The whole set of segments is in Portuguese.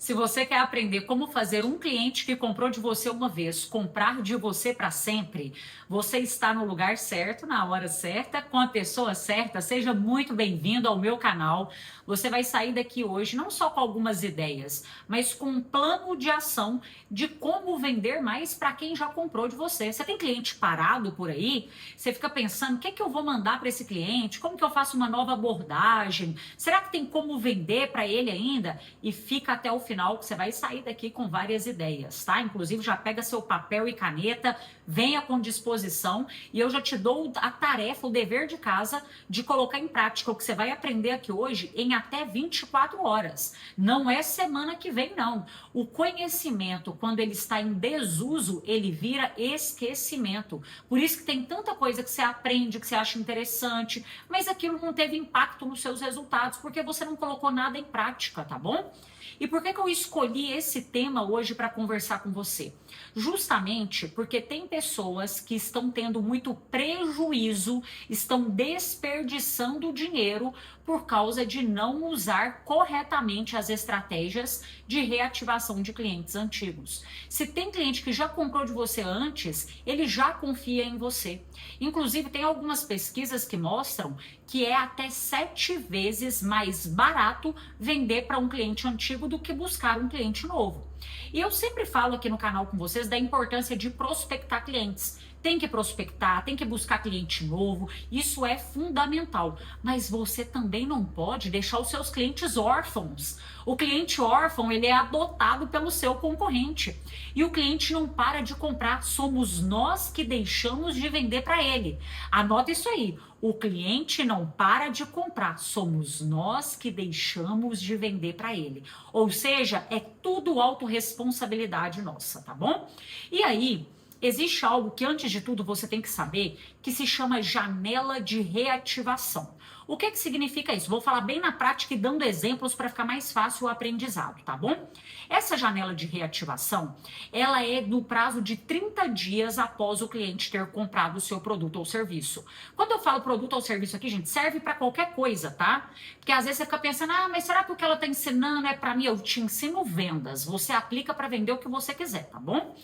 Se você quer aprender como fazer um cliente que comprou de você uma vez comprar de você para sempre, você está no lugar certo, na hora certa, com a pessoa certa. Seja muito bem-vindo ao meu canal. Você vai sair daqui hoje não só com algumas ideias, mas com um plano de ação de como vender mais para quem já comprou de você. Você tem cliente parado por aí? Você fica pensando, o que é que eu vou mandar para esse cliente? Como que eu faço uma nova abordagem? Será que tem como vender para ele ainda? E fica até o final que você vai sair daqui com várias ideias, tá? Inclusive já pega seu papel e caneta, venha com disposição e eu já te dou a tarefa, o dever de casa de colocar em prática o que você vai aprender aqui hoje em até 24 horas. Não é semana que vem, não. O conhecimento, quando ele está em desuso, ele vira esquecimento. Por isso que tem tanta coisa que você aprende, que você acha interessante, mas aquilo não teve impacto nos seus resultados, porque você não colocou nada em prática, tá bom? E por que eu escolhi esse tema hoje para conversar com você? Justamente porque tem pessoas que estão tendo muito prejuízo, estão desperdiçando dinheiro por causa de não usar corretamente as estratégias de reativação de clientes antigos. Se tem cliente que já comprou de você antes, ele já confia em você. Inclusive, tem algumas pesquisas que mostram que é até 7 vezes mais barato vender para um cliente antigo do que buscar um cliente novo. E eu sempre falo aqui no canal com vocês da importância de prospectar clientes. Tem que prospectar, tem que buscar cliente novo, isso é fundamental. Mas você também não pode deixar os seus clientes órfãos. O cliente órfão, ele é adotado pelo seu concorrente. E o cliente não para de comprar, somos nós que deixamos de vender para ele. Anota isso aí. O cliente não para de comprar, somos nós que deixamos de vender para ele. Ou seja, é tudo autorresponsabilidade nossa, tá bom? E aí, existe algo que, antes de tudo, você tem que saber, que se chama janela de reativação. O que significa isso? Vou falar bem na prática e dando exemplos para ficar mais fácil o aprendizado, tá bom? Essa janela de reativação, ela é no prazo de 30 dias após o cliente ter comprado o seu produto ou serviço. Quando eu falo produto ou serviço aqui, gente, serve para qualquer coisa, tá? Porque às vezes você fica pensando, mas será que o que ela está ensinando é para mim? Eu te ensino vendas, você aplica para vender o que você quiser, tá bom?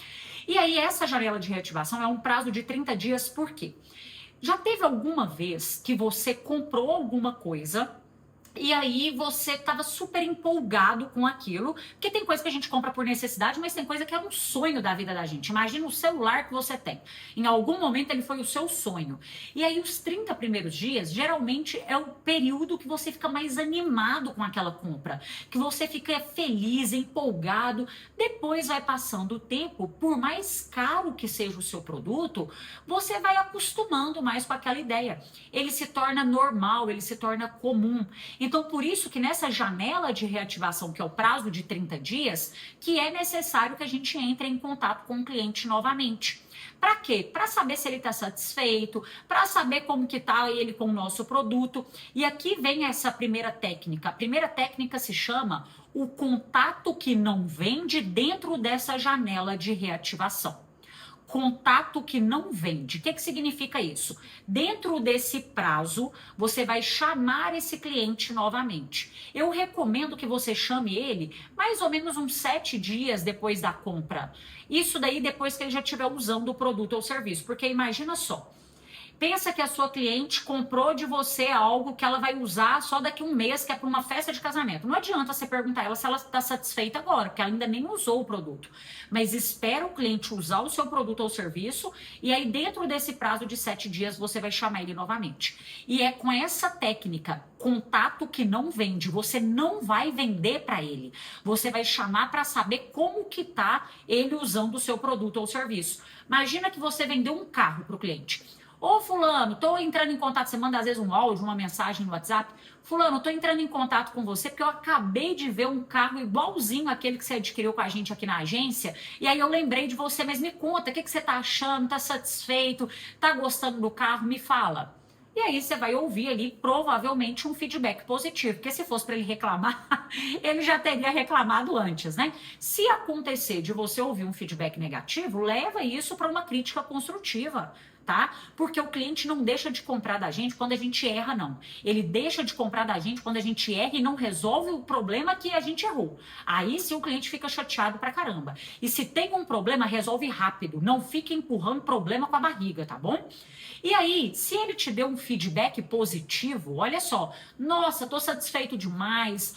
E aí, essa janela de reativação é um prazo de 30 dias, por quê? Já teve alguma vez que você comprou alguma coisa e aí você estava super empolgado com aquilo, porque tem coisa que a gente compra por necessidade, mas tem coisa que é um sonho da vida da gente. Imagina o celular que você tem. Em algum momento ele foi o seu sonho. E aí os 30 primeiros dias, geralmente é o período que você fica mais animado com aquela compra, que você fica feliz, empolgado. Depois vai passando o tempo, por mais caro que seja o seu produto, você vai acostumando mais com aquela ideia. Ele se torna normal, ele se torna comum. Então, por isso que nessa janela de reativação, que é o prazo de 30 dias, que é necessário que a gente entre em contato com o cliente novamente. Para quê? Para saber se ele está satisfeito, para saber como que está ele com o nosso produto. E aqui vem essa primeira técnica. A primeira técnica se chama o contato que não vende dentro dessa janela de reativação. Contato que não vende. O que significa isso? Dentro desse prazo, você vai chamar esse cliente novamente. Eu recomendo que você chame ele mais ou menos uns 7 dias depois da compra. Isso daí depois que ele já estiver usando o produto ou serviço. Porque imagina só, pensa que a sua cliente comprou de você algo que ela vai usar só daqui a um mês, que é para uma festa de casamento. Não adianta você perguntar a ela se ela está satisfeita agora, porque ela ainda nem usou o produto. Mas espera o cliente usar o seu produto ou serviço e aí dentro desse prazo de 7 dias você vai chamar ele novamente. E é com essa técnica, contato que não vende, você não vai vender para ele. Você vai chamar para saber como que tá ele usando o seu produto ou serviço. Imagina que você vendeu um carro para o cliente. Ô fulano, tô entrando em contato, você manda às vezes um áudio, uma mensagem no WhatsApp. Fulano, tô entrando em contato com você porque eu acabei de ver um carro igualzinho àquele que você adquiriu com a gente aqui na agência. E aí eu lembrei de você, mas me conta, o que você tá achando? Tá satisfeito? Tá gostando do carro? Me fala. E aí você vai ouvir ali provavelmente um feedback positivo, porque se fosse para ele reclamar, ele já teria reclamado antes, né? Se acontecer de você ouvir um feedback negativo, leva isso para uma crítica construtiva. tá? Porque o cliente não deixa de comprar da gente quando a gente erra, não. Ele deixa de comprar da gente quando a gente erra e não resolve o problema que a gente errou. Aí sim o cliente fica chateado pra caramba. E se tem um problema, resolve rápido. Não fique empurrando problema com a barriga, tá bom? E aí, se ele te deu um feedback positivo, olha só, nossa, tô satisfeito demais,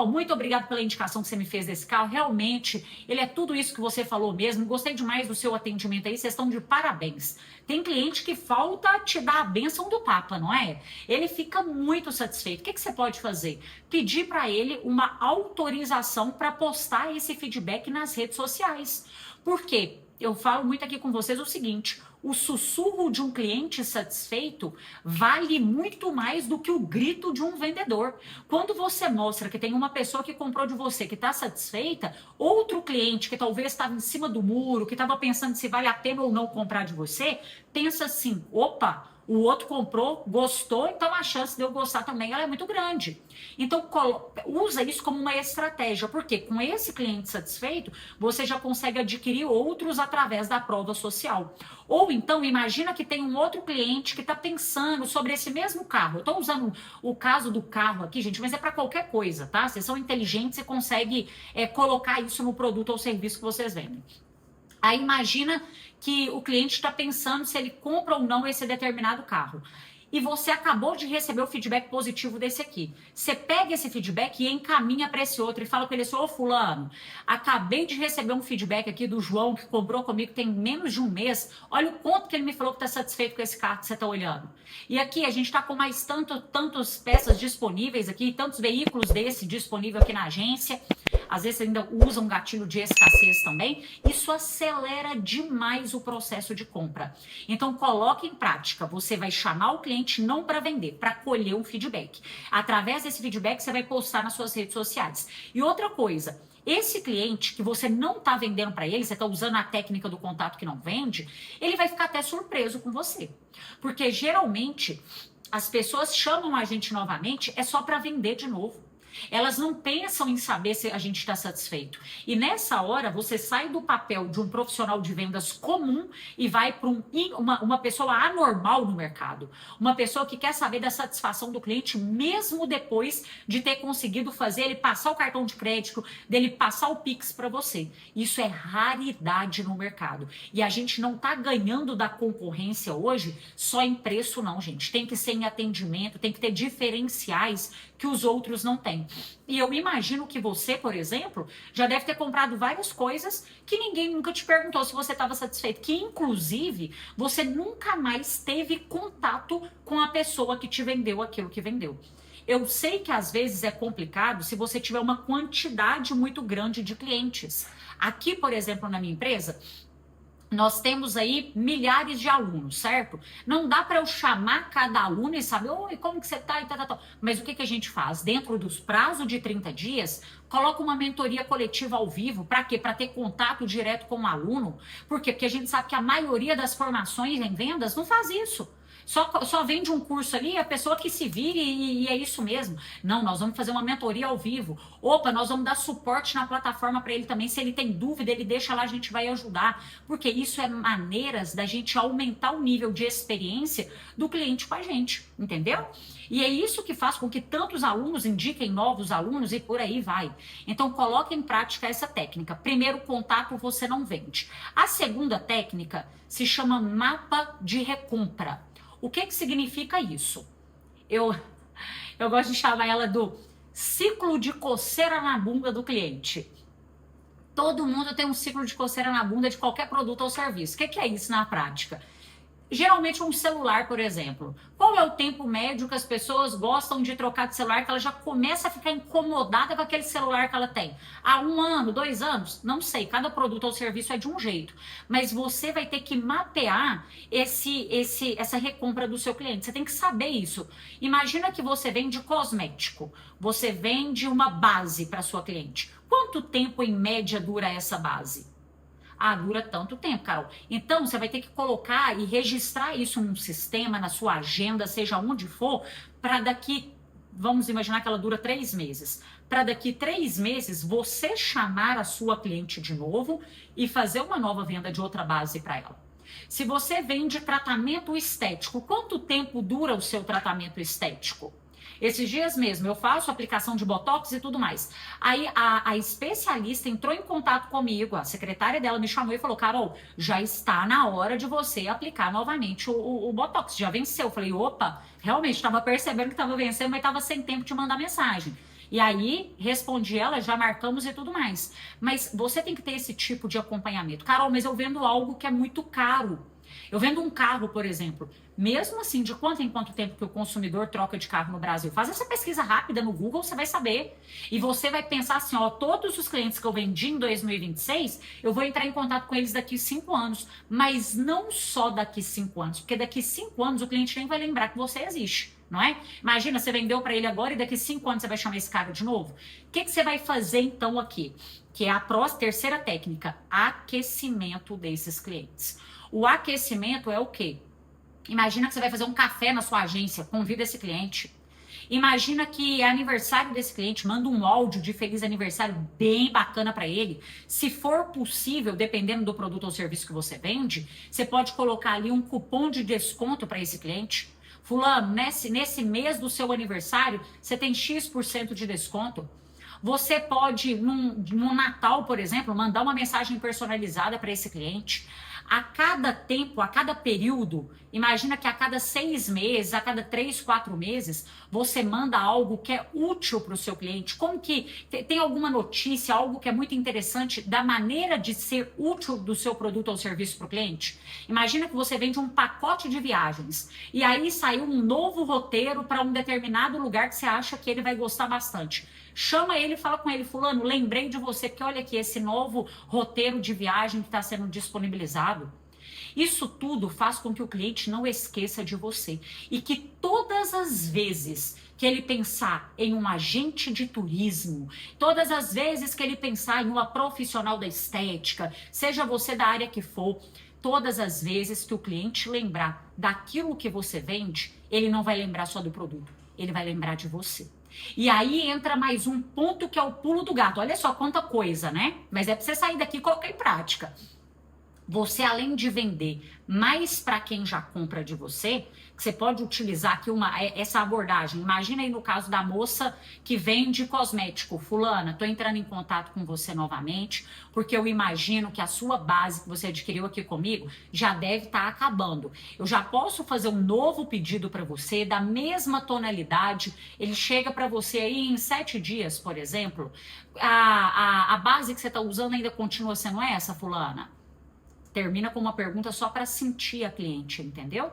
muito obrigado pela indicação que você me fez desse carro, realmente, ele é tudo isso que você falou mesmo, gostei demais do seu atendimento aí, vocês estão de parabéns. Tem cliente que falta te dar a bênção do Papa, não é? Ele fica muito satisfeito. O que você pode fazer? Pedir para ele uma autorização para postar esse feedback nas redes sociais. Por quê? Eu falo muito aqui com vocês o seguinte: o sussurro de um cliente satisfeito vale muito mais do que o grito de um vendedor. Quando você mostra que tem uma pessoa que comprou de você que está satisfeita, outro cliente que talvez estava em cima do muro, que estava pensando se vale a pena ou não comprar de você, pensa assim: opa, o outro comprou, gostou, então a chance de eu gostar também ela é muito grande. Então usa isso como uma estratégia, porque com esse cliente satisfeito, você já consegue adquirir outros através da prova social. Ou então, imagina que tem um outro cliente que está pensando sobre esse mesmo carro. Eu estou usando o caso do carro aqui, gente, mas é para qualquer coisa, tá? Vocês são inteligentes e conseguem colocar isso no produto ou serviço que vocês vendem. Aí imagina que o cliente está pensando se ele compra ou não esse determinado carro. E você acabou de receber o feedback positivo desse aqui. Você pega esse feedback e encaminha para esse outro e fala com ele assim: ô fulano, acabei de receber um feedback aqui do João que comprou comigo tem menos de um mês. Olha o quanto que ele me falou que está satisfeito com esse carro que você está olhando. E aqui a gente está com mais tantas peças disponíveis aqui, tantos veículos desse disponível aqui na agência. Às vezes ainda usa um gatilho de escassez também. Isso acelera demais o processo de compra. Então coloque em prática. Você vai chamar o cliente não para vender, para colher um feedback. Através desse feedback você vai postar nas suas redes sociais. E outra coisa, esse cliente que você não está vendendo para ele, você está usando a técnica do contato que não vende, ele vai ficar até surpreso com você. Porque geralmente as pessoas chamam a gente novamente só para vender de novo. Elas não pensam em saber se a gente está satisfeito. E nessa hora, você sai do papel de um profissional de vendas comum e vai para uma pessoa anormal no mercado. Uma pessoa que quer saber da satisfação do cliente, mesmo depois de ter conseguido fazer ele passar o cartão de crédito, dele passar o Pix para você. Isso é raridade no mercado. E a gente não está ganhando da concorrência hoje só em preço, não, gente. Tem que ser em atendimento, tem que ter diferenciais que os outros não têm. E eu imagino que você, por exemplo, já deve ter comprado várias coisas que ninguém nunca te perguntou se você estava satisfeito. Que, inclusive, você nunca mais teve contato com a pessoa que te vendeu aquilo que vendeu. Eu sei que às vezes é complicado se você tiver uma quantidade muito grande de clientes. Aqui, por exemplo, na minha empresa, nós temos aí milhares de alunos, certo? Não dá para eu chamar cada aluno e saber, oi, como que você tá? E tal. Mas o que a gente faz? Dentro dos prazos de 30 dias, coloca uma mentoria coletiva ao vivo. Para quê? Para ter contato direto com o aluno. Por quê? Porque a gente sabe que a maioria das formações em vendas não faz isso. Só vende um curso ali, a pessoa que se vire e é isso mesmo. Não, nós vamos fazer uma mentoria ao vivo. Opa, nós vamos dar suporte na plataforma para ele também. Se ele tem dúvida, ele deixa lá, a gente vai ajudar. Porque isso é maneiras da gente aumentar o nível de experiência do cliente com a gente, entendeu? E é isso que faz com que tantos alunos indiquem novos alunos e por aí vai. Então, coloque em prática essa técnica. Primeiro contato você não vende. A segunda técnica se chama mapa de recompra. O que significa isso? Eu gosto de chamar ela do ciclo de coceira na bunda do cliente. Todo mundo tem um ciclo de coceira na bunda de qualquer produto ou serviço. O que é isso na prática? Geralmente um celular, por exemplo. Qual é o tempo médio que as pessoas gostam de trocar de celular, que ela já começa a ficar incomodada com aquele celular que ela tem? Há 1 ano, 2 anos? Não sei, cada produto ou serviço é de um jeito. Mas você vai ter que mapear essa recompra do seu cliente. Você tem que saber isso. Imagina que você vende cosmético. Você vende uma base para sua cliente. Quanto tempo em média dura essa base? Ah, dura tanto tempo, Carol. Então, você vai ter que colocar e registrar isso num sistema, na sua agenda, seja onde for, para daqui, vamos imaginar que ela dura 3 meses. Para daqui 3 meses, você chamar a sua cliente de novo e fazer uma nova venda de outra base para ela. Se você vende tratamento estético, quanto tempo dura o seu tratamento estético? Esses dias mesmo eu faço aplicação de botox e tudo mais. Aí a especialista entrou em contato comigo, a secretária dela me chamou e falou: Carol, já está na hora de você aplicar novamente o botox, já venceu. Eu falei: opa, realmente estava percebendo que estava vencendo, mas estava sem tempo de mandar mensagem. E aí, respondi ela, já marcamos e tudo mais. Mas você tem que ter esse tipo de acompanhamento. Carol, mas eu vendo algo que é muito caro. Eu vendo um carro, por exemplo. Mesmo assim, de quanto em quanto tempo que o consumidor troca de carro no Brasil? Faz essa pesquisa rápida no Google, você vai saber. E você vai pensar assim, ó, todos os clientes que eu vendi em 2026, eu vou entrar em contato com eles daqui 5 anos. Mas não só daqui 5 anos, porque daqui 5 anos o cliente nem vai lembrar que você existe. Não é? Imagina, você vendeu para ele agora e daqui 5 anos você vai chamar esse cara de novo. O que você vai fazer então aqui? Que é a terceira técnica, aquecimento desses clientes. O aquecimento é o quê? Imagina que você vai fazer um café na sua agência, convida esse cliente. Imagina que é aniversário desse cliente, manda um áudio de feliz aniversário bem bacana para ele. Se for possível, dependendo do produto ou serviço que você vende, você pode colocar ali um cupom de desconto para esse cliente. Fulano, nesse mês do seu aniversário, você tem X% de desconto. Você pode, no Natal, por exemplo, mandar uma mensagem personalizada para esse cliente. A cada tempo, a cada período, imagina que a cada 6 meses, a cada 3, 4 meses, você manda algo que é útil para o seu cliente. Como que tem alguma notícia, algo que é muito interessante da maneira de ser útil do seu produto ou serviço para o cliente? Imagina que você vende um pacote de viagens e aí saiu um novo roteiro para um determinado lugar que você acha que ele vai gostar bastante. Chama ele e fala com ele: fulano, lembrei de você, porque olha aqui esse novo roteiro de viagem que está sendo disponibilizado. Isso tudo faz com que o cliente não esqueça de você e que todas as vezes que ele pensar em um agente de turismo, todas as vezes que ele pensar em uma profissional da estética, seja você da área que for, todas as vezes que o cliente lembrar daquilo que você vende, ele não vai lembrar só do produto, ele vai lembrar de você. E aí entra mais um ponto que é o pulo do gato. Olha só quanta coisa, né? Mas é pra você sair daqui e colocar em prática. Você, além de vender mais para quem já compra de você, você pode utilizar aqui essa abordagem. Imagina aí no caso da moça que vende cosmético. Fulana, tô entrando em contato com você novamente, porque eu imagino que a sua base que você adquiriu aqui comigo já deve estar acabando. Eu já posso fazer um novo pedido para você, da mesma tonalidade. Ele chega para você aí em 7 dias, por exemplo. A base que você está usando ainda continua sendo essa, fulana? Termina com uma pergunta só para sentir a cliente, entendeu?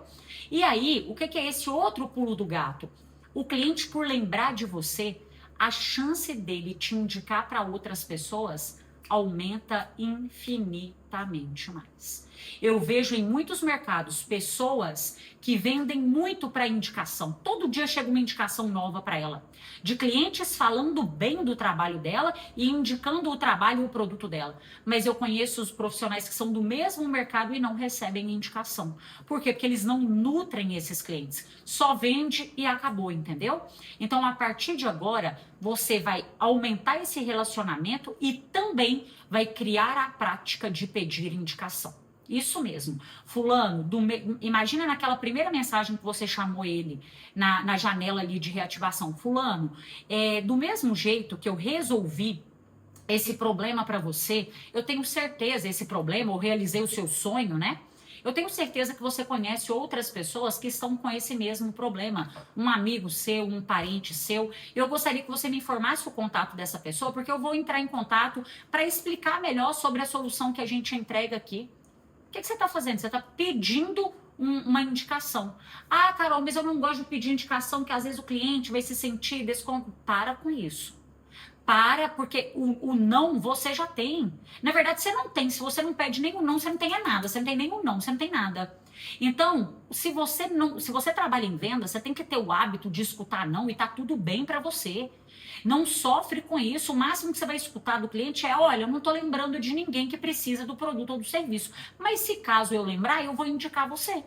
E aí, o que é esse outro pulo do gato? O cliente, por lembrar de você, a chance dele te indicar para outras pessoas aumenta infinitamente mais. Eu vejo em muitos mercados pessoas que vendem muito para indicação. Todo dia chega uma indicação nova para ela, de clientes falando bem do trabalho dela e indicando o trabalho e o produto dela. Mas eu conheço os profissionais que são do mesmo mercado e não recebem indicação. Por quê? Porque eles não nutrem esses clientes. Só vende e acabou, entendeu? Então, a partir de agora, você vai aumentar esse relacionamento e também vai criar a prática de pedir indicação. Isso mesmo. Fulano, imagina naquela primeira mensagem que você chamou ele na janela ali de reativação. Fulano, do mesmo jeito que eu resolvi esse problema para você, eu tenho certeza, esse problema, eu realizei o seu sonho, né? Eu tenho certeza que você conhece outras pessoas que estão com esse mesmo problema. Um amigo seu, um parente seu. Eu gostaria que você me informasse o contato dessa pessoa, porque eu vou entrar em contato para explicar melhor sobre a solução que a gente entrega aqui. O que você está fazendo? Você está pedindo uma indicação. Ah, Carol, mas eu não gosto de pedir indicação, que às vezes o cliente vai se sentir desconto. Para com isso. Para, porque o não você já tem. Na verdade, você não tem. Se você não pede nenhum não, você não tem nada. Você não tem nenhum não, você não tem nada. Então, se você trabalha em venda, você tem que ter o hábito de escutar não e tá tudo bem para você. Não sofre com isso. O máximo que você vai escutar do cliente é: olha, eu não tô lembrando de ninguém que precisa do produto ou do serviço. Mas se caso eu lembrar, eu vou indicar você.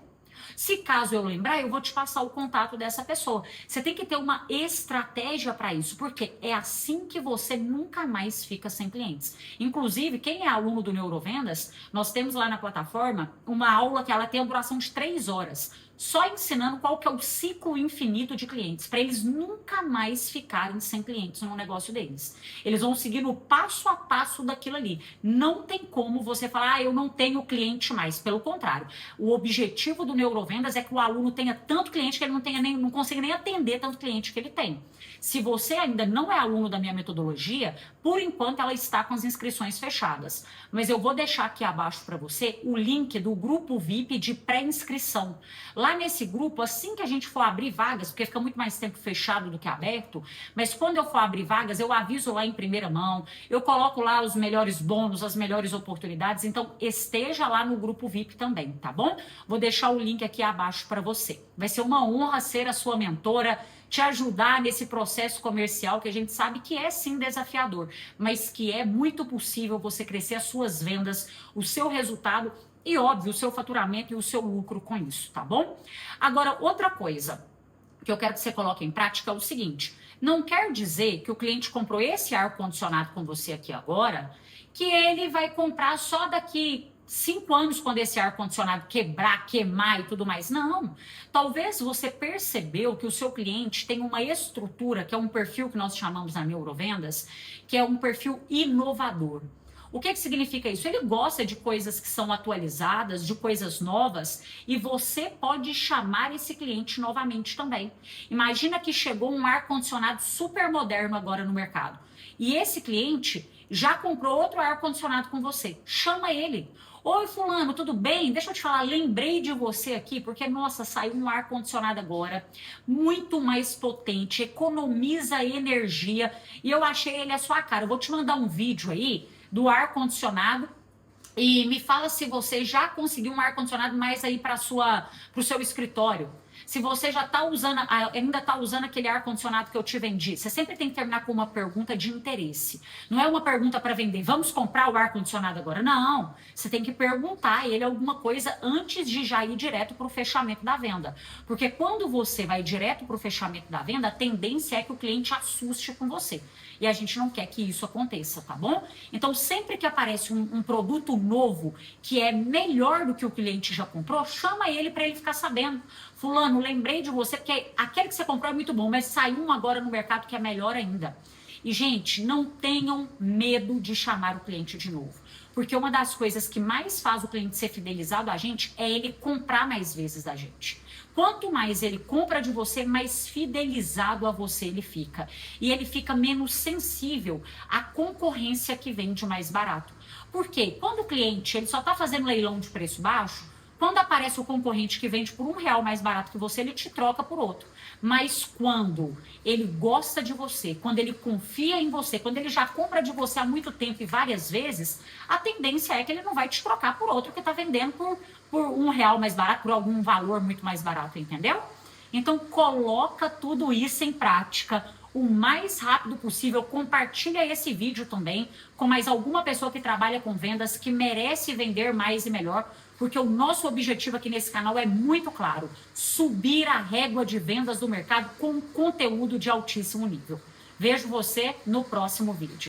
Se caso eu lembrar, eu vou te passar o contato dessa pessoa. Você tem que ter uma estratégia para isso, porque é assim que você nunca mais fica sem clientes. Inclusive, quem é aluno do Neurovendas, nós temos lá na plataforma uma aula que ela tem a duração de 3 horas, só ensinando qual que é o ciclo infinito de clientes, para eles nunca mais ficarem sem clientes no negócio deles. Eles vão seguir no passo a passo daquilo ali. Não tem como você falar, eu não tenho cliente mais. Pelo contrário, o objetivo do Neurovendas é que o aluno tenha tanto cliente que ele não consiga nem atender tanto cliente que ele tem. Se você ainda não é aluno da minha metodologia, por enquanto ela está com as inscrições fechadas. Mas eu vou deixar aqui abaixo para você o link do grupo VIP de pré-inscrição. Lá nesse grupo, assim que a gente for abrir vagas, porque fica muito mais tempo fechado do que aberto, mas quando eu for abrir vagas, eu aviso lá em primeira mão, eu coloco lá os melhores bônus, as melhores oportunidades, então esteja lá no grupo VIP também, tá bom? Vou deixar o link aqui abaixo para você. Vai ser uma honra ser a sua mentora, te ajudar nesse processo comercial que a gente sabe que é sim desafiador, mas que é muito possível você crescer as suas vendas, o seu resultado e, óbvio, o seu faturamento e o seu lucro com isso, tá bom? Agora, outra coisa que eu quero que você coloque em prática é o seguinte: não quer dizer que o cliente comprou esse ar-condicionado com você aqui agora, que ele vai comprar só daqui 5 anos, quando esse ar-condicionado quebrar, queimar e tudo mais. Não. Talvez você percebeu que o seu cliente tem uma estrutura, que é um perfil que nós chamamos na Neurovendas, que é um perfil inovador. O que significa isso? Ele gosta de coisas que são atualizadas, de coisas novas, e você pode chamar esse cliente novamente também. Imagina que chegou um ar-condicionado super moderno agora no mercado, e esse cliente já comprou outro ar-condicionado com você. Chama ele. Oi, fulano, tudo bem? Deixa eu te falar, lembrei de você aqui, porque, nossa, saiu um ar-condicionado agora, muito mais potente, economiza energia, e eu achei ele a sua cara. Eu vou te mandar um vídeo aí do ar-condicionado e me fala se você já conseguiu um ar-condicionado mais aí para o seu escritório. Se você já está usando, ainda está usando aquele ar-condicionado que eu te vendi. Você sempre tem que terminar com uma pergunta de interesse. Não é uma pergunta para vender, vamos comprar o ar-condicionado agora. Não, você tem que perguntar a ele alguma coisa antes de já ir direto para o fechamento da venda. Porque quando você vai direto para o fechamento da venda, a tendência é que o cliente assuste com você. E a gente não quer que isso aconteça, tá bom? Então, sempre que aparece um produto novo que é melhor do que o cliente já comprou, chama ele para ele ficar sabendo. Fulano, lembrei de você, porque aquele que você comprou é muito bom, mas saiu um agora no mercado que é melhor ainda. E, gente, não tenham medo de chamar o cliente de novo. Porque uma das coisas que mais faz o cliente ser fidelizado a gente é ele comprar mais vezes da gente. Quanto mais ele compra de você, mais fidelizado a você ele fica. E ele fica menos sensível à concorrência que vende mais barato. Por quê? Quando o cliente ele só está fazendo leilão de preço baixo, quando aparece o concorrente que vende por R$1 mais barato que você, ele te troca por outro. Mas quando ele gosta de você, quando ele confia em você, quando ele já compra de você há muito tempo e várias vezes, a tendência é que ele não vai te trocar por outro que está vendendo por R$1 mais barato, por algum valor muito mais barato, entendeu? Então coloca tudo isso em prática o mais rápido possível. Compartilha esse vídeo também com mais alguma pessoa que trabalha com vendas, que merece vender mais e melhor, porque o nosso objetivo aqui nesse canal é muito claro: subir a régua de vendas do mercado com conteúdo de altíssimo nível. Vejo você no próximo vídeo.